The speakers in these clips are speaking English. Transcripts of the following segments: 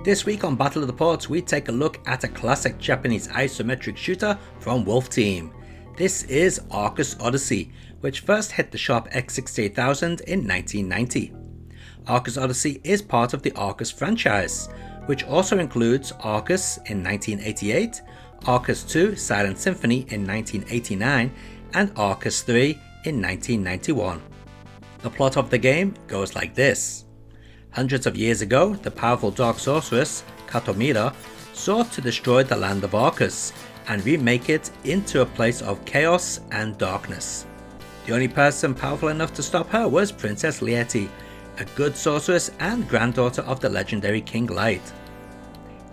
This week on Battle of the Ports, we take a look at a classic Japanese isometric shooter from Wolf Team. This is Arcus Odyssey, which first hit the shop X68000 in 1990. Arcus Odyssey is part of the Arcus franchise, which also includes Arcus in 1988, Arcus 2 Silent Symphony in 1989, and Arcus 3 in 1991. The plot of the game goes like this. Hundreds of years ago, the powerful dark sorceress, Katomira, sought to destroy the land of Arcus and remake it into a place of chaos and darkness. The only person powerful enough to stop her was Princess Lieti, a good sorceress and granddaughter of the legendary King Light.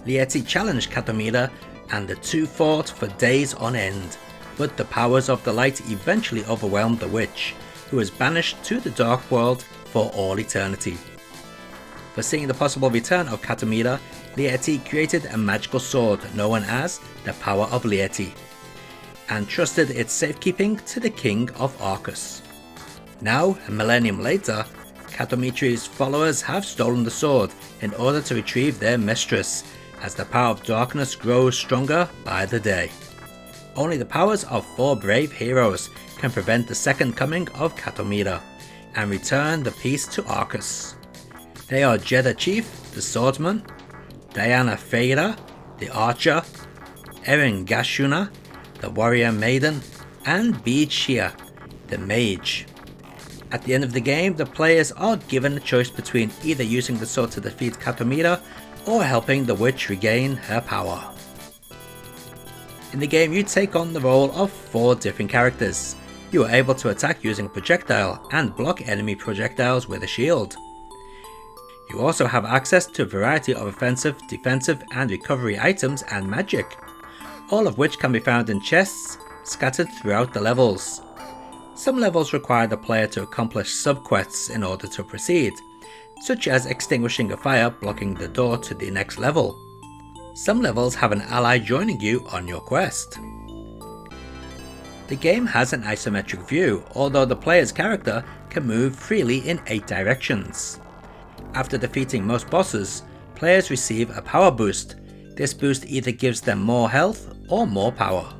Lieti challenged Katomira and the two fought for days on end, but the powers of the light eventually overwhelmed the witch, who was banished to the dark world for all eternity. Foreseeing the possible return of Katomira, Lieti created a magical sword known as the Power of Lieti, and trusted its safekeeping to the King of Arcus. Now, a millennium later, Katomitri's followers have stolen the sword in order to retrieve their mistress, as the power of darkness grows stronger by the day. Only the powers of 4 brave heroes can prevent the second coming of Katomira, and return the peace to Arcus. They are Jeddah Chief, the swordsman, Diana Feira, the archer, Erin Gashuna, the warrior maiden, and Bead Shia, the mage. At the end of the game, the players are given a choice between either using the sword to defeat Katomira or helping the witch regain her power. In the game, you take on the role of 4 different characters. You are able to attack using a projectile and block enemy projectiles with a shield. You also have access to a variety of offensive, defensive, and recovery items and magic, all of which can be found in chests scattered throughout the levels. Some levels require the player to accomplish sub-quests in order to proceed, such as extinguishing a fire blocking the door to the next level. Some levels have an ally joining you on your quest. The game has an isometric view, although the player's character can move freely in 8 directions. After defeating most bosses, players receive a power boost. This boost either gives them more health or more power.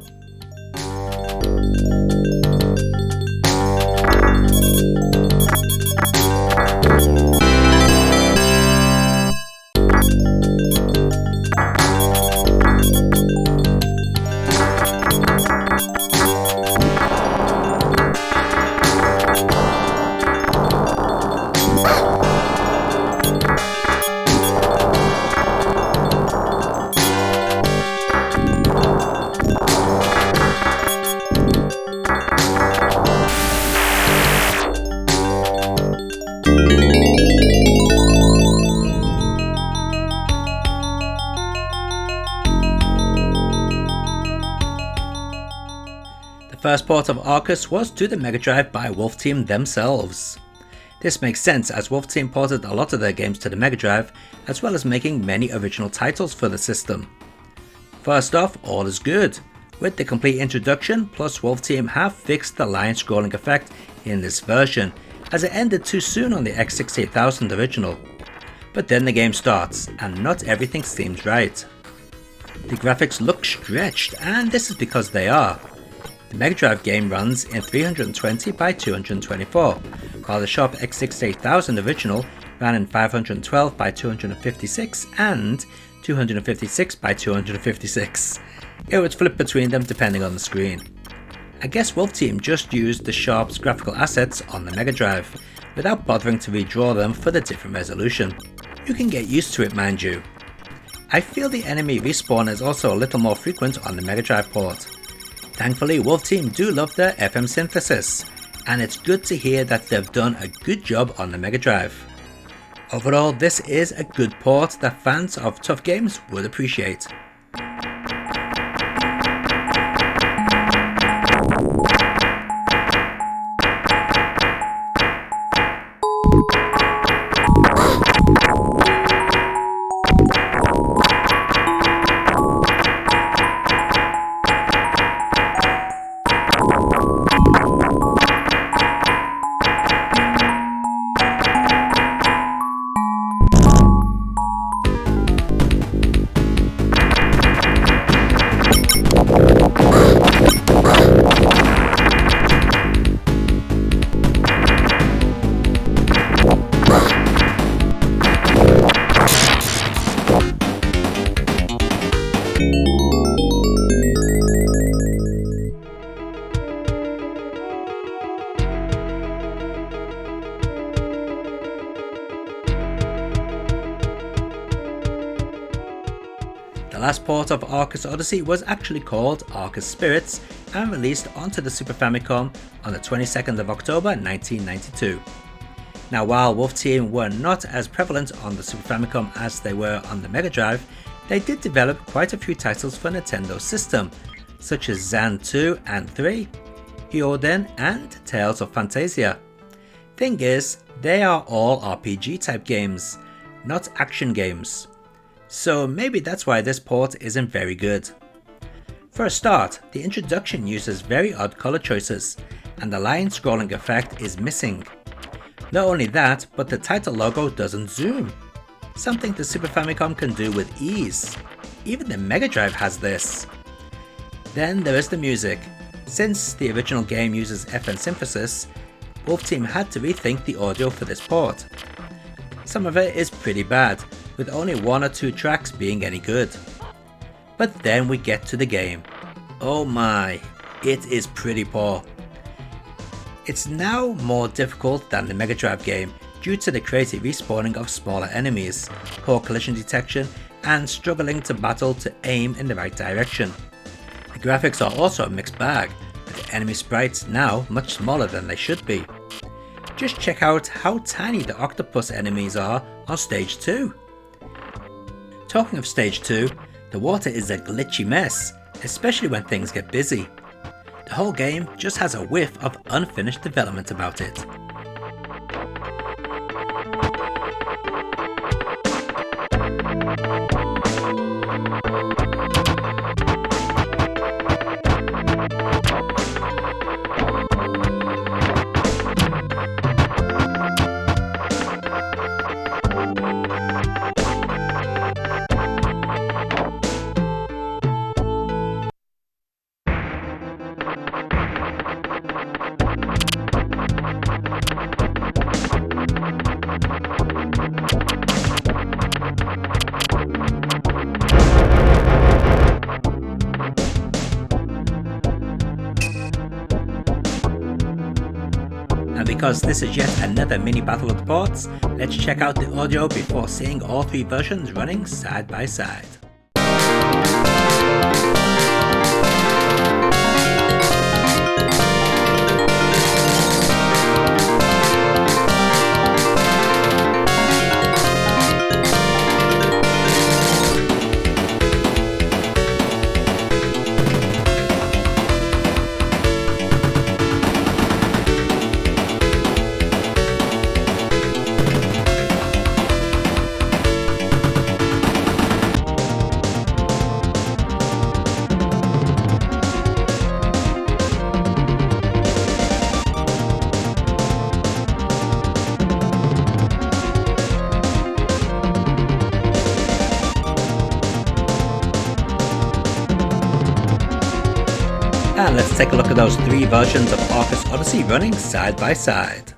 The first port of Arcus was to the Mega Drive by Wolf Team themselves. This makes sense as Wolf Team ported a lot of their games to the Mega Drive, as well as making many original titles for the system. First off, all is good. With the complete introduction, plus Wolf Team have fixed the line scrolling effect in this version, as it ended too soon on the X68000 original. But then the game starts, and not everything seems right. The graphics look stretched, and this is because they are. The Mega Drive game runs in 320 by 224, while the Sharp X68000 original ran in 512 by 256 and 256 by 256. It would flip between them depending on the screen. I guess Wolf Team just used the Sharp's graphical assets on the Mega Drive, without bothering to redraw them for the different resolution. You can get used to it, mind you. I feel the enemy respawn is also a little more frequent on the Mega Drive port. Thankfully, Wolf Team do love their FM synthesis, and it's good to hear that they've done a good job on the Mega Drive. Overall, this is a good port that fans of tough games would appreciate. The last port of Arcus Odyssey was actually called Arcus Spirits and released onto the Super Famicom on the 22nd of October 1992. Now, while Wolf Team were not as prevalent on the Super Famicom as they were on the Mega Drive, they did develop quite a few titles for Nintendo system, such as Zan 2 and 3, Hyoden and Tales of Phantasia. Thing is, they are all RPG type games, not action games. So maybe that's why this port isn't very good. For a start, the introduction uses very odd color choices, and the line scrolling effect is missing. Not only that, but the title logo doesn't zoom, something the Super Famicom can do with ease. Even the Mega Drive has this. Then there is the music. Since the original game uses FN synthesis, Wolf Team had to rethink the audio for this port. Some of it is pretty bad, with only 1 or 2 tracks being any good. But then we get to the game. Oh my, it is pretty poor. It's now more difficult than the Mega Drive game due to the crazy respawning of smaller enemies, poor collision detection, and struggling to battle to aim in the right direction. The graphics are also a mixed bag, with the enemy sprites now much smaller than they should be. Just check out how tiny the octopus enemies are on stage 2. Talking of stage 2, the water is a glitchy mess, especially when things get busy. The whole game just has a whiff of unfinished development about it. And because this is yet another mini battle of the ports, let's check out the audio before seeing all 3 versions running side by side. And let's take a look at those 3 versions of Arcus Odyssey running side by side.